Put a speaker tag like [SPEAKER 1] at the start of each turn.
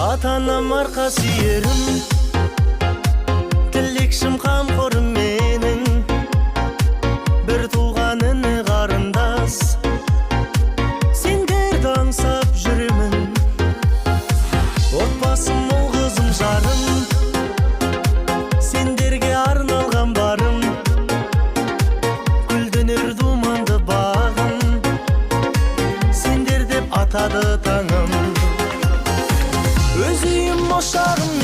[SPEAKER 1] Ата-анам арқа сүйерім, тілекшім қамқорым менің, бір туған іні қарындас, сендерді аңсап жүремін. Отбасым мол қызым жарым, сендерге арналған барым, гүлденер думанды бағым, сендер деп атады таңым. Өз үйім ошағым